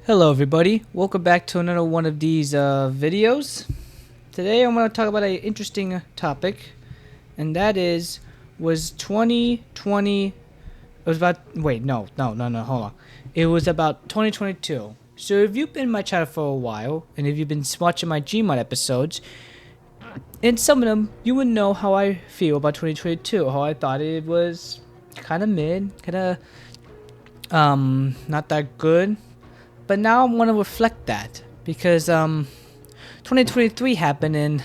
Hello everybody, welcome back to another one of these videos. Today I'm going to talk about an interesting topic, and that is, was 2020, it was about, wait, no, hold on. It was about 2022. So if you've been in my channel for a while, and if you've been watching my Gmod episodes, in some of them, you would know how I feel about 2022, how I thought it was kind of mid, kind of, not that good. But now I want to reflect that because 2023 happened, and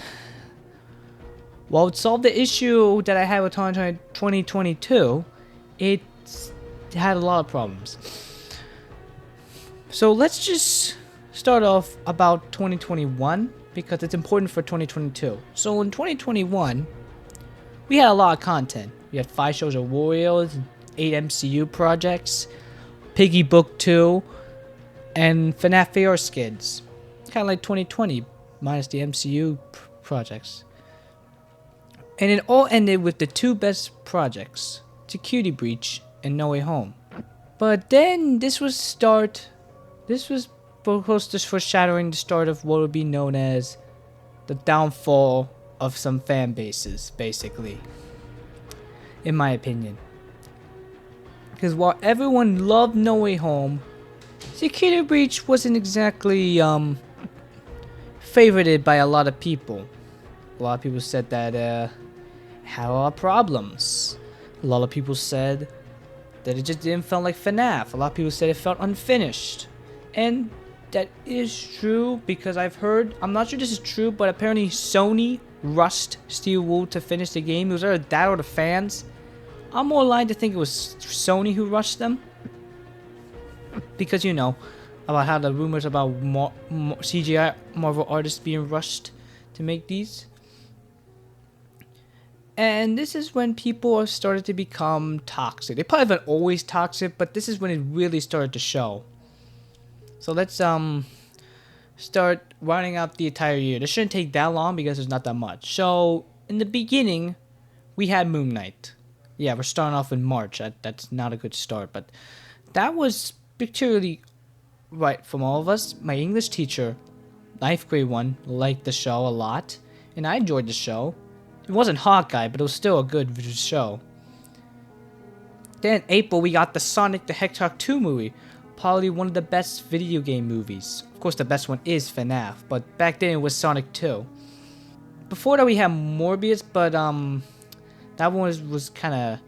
while it solved the issue that I had with 2022, it had a lot of problems. So let's just start off about 2021 because it's important for 2022. So in 2021, we had a lot of content. We had 5 shows of Warriors, 8 MCU projects, Piggy Book 2, and FNAF AR skins. Kind of like 2020, minus the MCU projects. And it all ended with the 2 best projects, Security Breach and No Way Home. But then this was supposed to foreshadowing the start of what would be known as the downfall of some fan bases, basically. In my opinion. Because while everyone loved No Way Home, Security Breach wasn't exactly favorited by a lot of people. A lot of people said that had a lot of problems. A lot of people said that it just didn't feel like FNAF. A lot of people said it felt unfinished. And that is true because I've heard, I'm not sure this is true, but apparently Sony rushed Steel Wool to finish the game. It was either that or the fans. I'm more aligned to think it was Sony who rushed them. Because you know about how the rumors about CGI Marvel artists being rushed to make these. And this is when people have started to become toxic. They probably haven't always toxic, but this is when it really started to show. So let's start rounding out the entire year. This shouldn't take that long because there's not that much. So in the beginning, we had Moon Knight. Yeah, we're starting off in March. That's not a good start, but that was particularly right from all of us. My English teacher, 9th grade one, liked the show a lot, and I enjoyed the show. It wasn't Hawkeye, but it was still a good show. Then in April, we got the Sonic the Hedgehog 2 movie, probably one of the best video game movies. Of course, the best one is FNAF, but back then it was Sonic 2. Before that, we had Morbius, but that one was kind of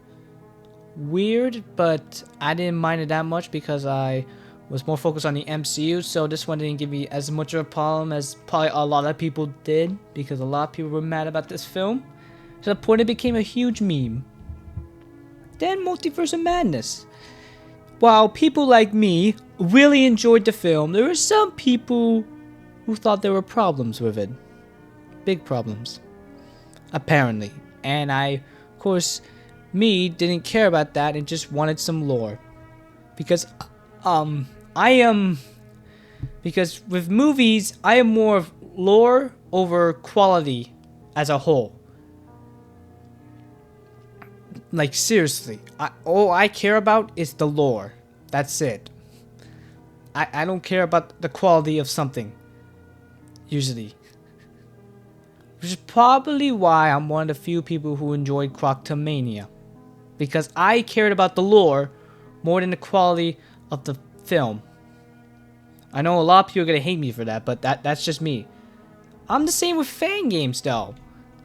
weird, but I didn't mind it that much because I was more focused on the MCU, so this one didn't give me as much of a problem as probably a lot of people did, because a lot of people were mad about this film to the point it became a huge meme. Then Multiverse of Madness. While people like me really enjoyed the film, there were some people who thought there were problems with it. Big problems. Apparently. And I, of course, me didn't care about that and just wanted some lore. Because because with movies I am more of lore over quality as a whole. Like seriously, all I care about is the lore. That's it. I don't care about the quality of something. Usually. Which is probably why I'm one of the few people who enjoyed Croctomania. Because I cared about the lore more than the quality of the film. I know a lot of people are going to hate me for that, but that's just me. I'm the same with fan games though.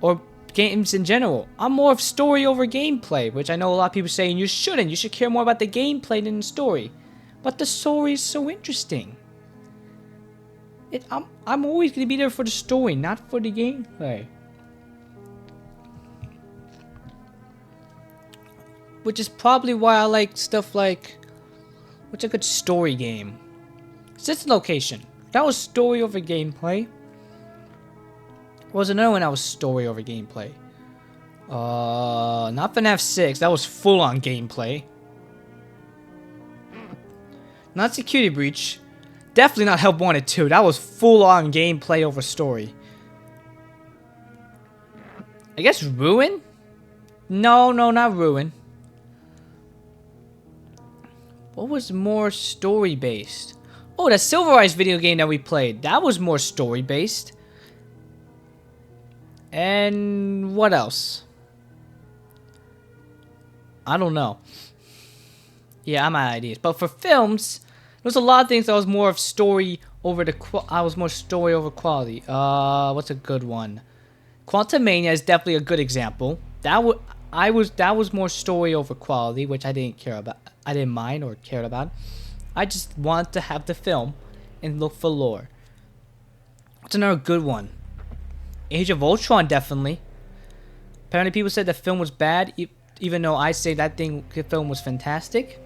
Or games in general. I'm more of story over gameplay, which I know a lot of people saying you shouldn't. You should care more about the gameplay than the story. But the story is so interesting. I'm always going to be there for the story, not for the gameplay. Which is probably why I like stuff like, what's a good story game? System Location. That was story over gameplay. Was another one that was story over gameplay. Not FNAF 6. That was full on gameplay. Not Security Breach. Definitely not Help Wanted 2. That was full on gameplay over story. I guess Ruin? No, not Ruin. What was more story based? Oh, the Silver Eyes video game that we played. That was more story-based. And what else? I don't know. Yeah, I'm out of ideas. But for films, there's a lot of things that was more of story over I was more story over quality. What's a good one? Quantumania is definitely a good example. That was more story over quality, which I didn't care about. I didn't mind or cared about. I just wanted to have the film and look for lore. What's another good one? Age of Ultron, definitely. Apparently people said the film was bad, even though I say that film was fantastic.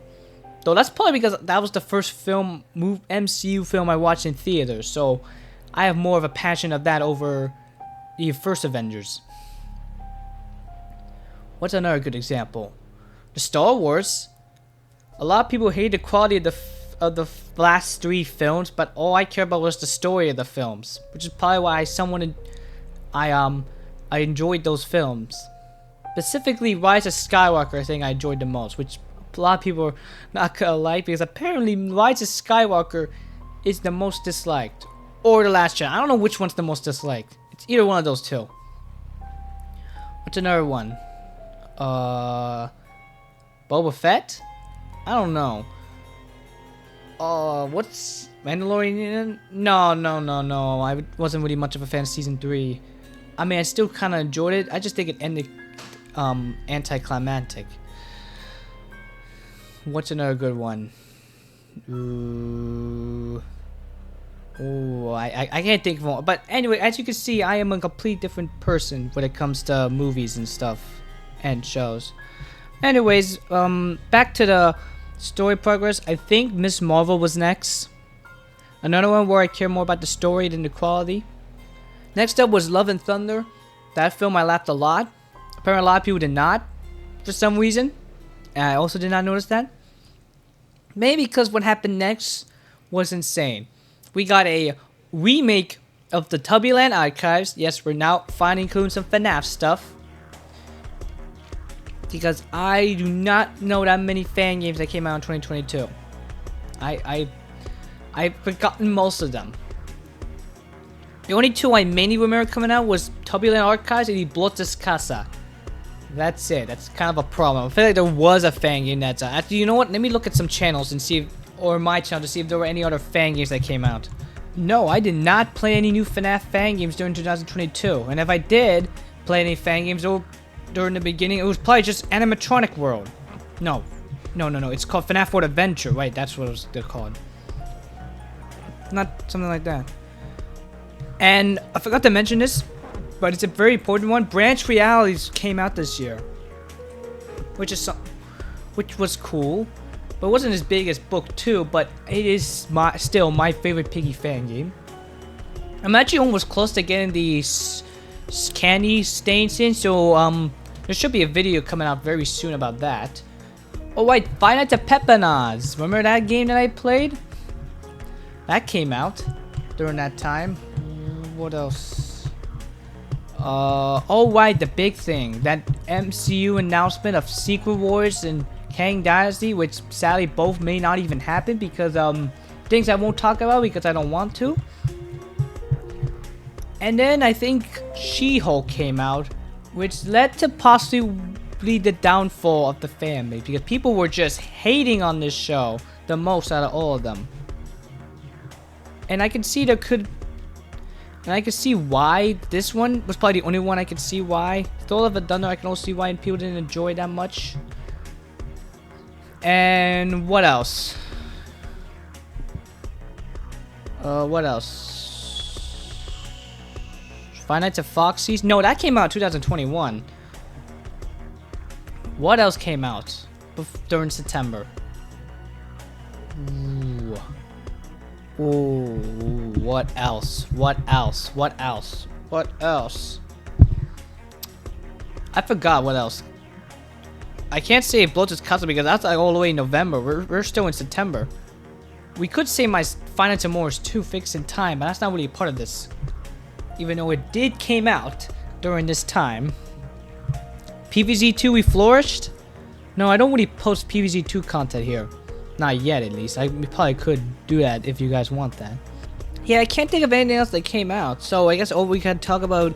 Though that's probably because that was the first MCU film I watched in theaters, so I have more of a passion of that over the first Avengers. What's another good example? The Star Wars. A lot of people hate the quality of the last 3 films, but all I care about was the story of the films, which is probably why I enjoyed those films. Specifically, Rise of Skywalker, I think I enjoyed the most, which a lot of people are not gonna like, because apparently Rise of Skywalker is the most disliked, or The Last Jedi. I don't know which one's the most disliked. It's either one of those two. What's another one? Boba Fett? I don't know. What's Mandalorian? No. I wasn't really much of a fan of season 3. I mean, I still kind of enjoyed it. I just think it ended anticlimactic. What's another good one? I can't think of one. But anyway, as you can see, I am a complete different person when it comes to movies and stuff and shows. Anyways, back to the story progress. I think Miss Marvel was next. Another one where I care more about the story than the quality. Next up was Love and Thunder. That film I laughed a lot. Apparently a lot of people did not, for some reason. And I also did not notice that. Maybe because what happened next was insane. We got a remake of the Tubbyland archives. Yes, we're now finally including some FNAF stuff. Because I do not know that many fan games that came out in 2022. I've forgotten most of them. The only 2 I mainly remember coming out was Tubbyland Archives and Blottes Casa. That's it. That's kind of a problem. I feel like there was a fan game that's out. Actually, you know what? Let me look at some channels and see if, or my channel, to see if there were any other fan games that came out. No, I did not play any new FNAF fan games during 2022. And if I did play any fan games during the beginning, it was probably just Animatronic World. No. It's called FNAF World Adventure. Right, that's what they're called. Not something like that. And I forgot to mention this, but it's a very important one. Branch Realities came out this year, which was cool, but it wasn't as big as Book 2. But it is still my favorite Piggy fan game. I'm actually almost close to getting the candy stains in, so there should be a video coming out very soon about that. Oh wait, Five Nights at Peppina's. Remember that game that I played? That came out during that time. What else? Oh right, the big thing. That MCU announcement of Secret Wars and Kang Dynasty, which sadly both may not even happen because things I won't talk about because I don't want to. And then I think She-Hulk came out, which led to possibly the downfall of the fan base because people were just hating on this show the most out of all of them. And I can see why this one was probably the only one I could see why. Thor of a Thunder, I can also see why people didn't enjoy it that much. And what else? What else? Five Nights at Foxy's? No, that came out in 2021. What else came out during September? Ooh, what else? I forgot what else. I can't say Bloated Castle because that's like all the way in November. We're still in September. We could say my Finance and More is 2 fixed in time, but that's not really a part of this. Even though it did came out during this time. PvZ 2 we flourished? No, I don't really post PvZ 2 content here. Not yet, at least. We probably could do that if you guys want that. Yeah, I can't think of anything else that came out. So I guess all we can talk about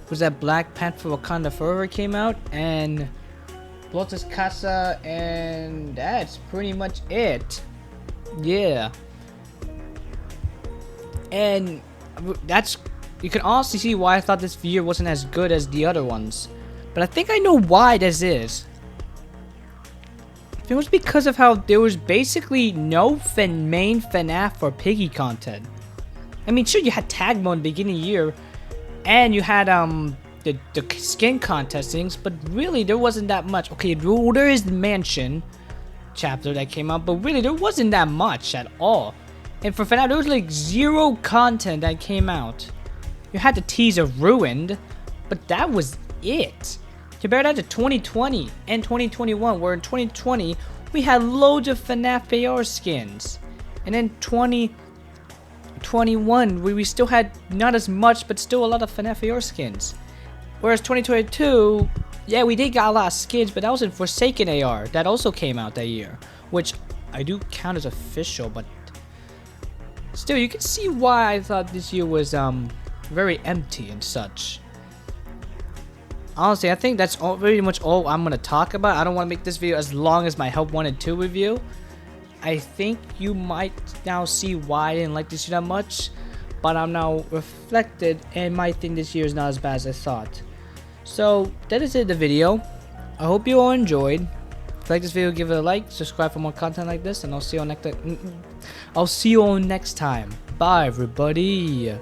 was that Black Panther Wakanda Forever came out, and Lotus Casa, and that's pretty much it. Yeah. And that's, you can honestly see why I thought this year wasn't as good as the other ones. But I think I know why this is. It was because of how there was basically no main FNAF or Piggy content. I mean, sure, you had tag mode in the beginning of the year, and you had the skin contest things, but really there wasn't that much. Okay, there is the Mansion chapter that came out, but really there wasn't that much at all. And for FNAF, there was like 0 content that came out. You had the teaser Ruined, but that was it. Compare that to 2020 and 2021, where in 2020 we had loads of FNAF AR skins, and then 2021 we still had not as much, but still a lot of FNAF AR skins. Whereas 2022, yeah, we did got a lot of skins, but that was in Forsaken AR that also came out that year, which I do count as official, but still, you can see why I thought this year was very empty and such. Honestly, I think that's pretty much all I'm going to talk about. I don't want to make this video as long as my Help Wanted 2 review. I think you might now see why I didn't like this year that much, but I'm now reflected and might think this year is not as bad as I thought. So, that is it, the video. I hope you all enjoyed. If you like this video, give it a like, subscribe for more content like this, and I'll see you all next time. Bye, everybody.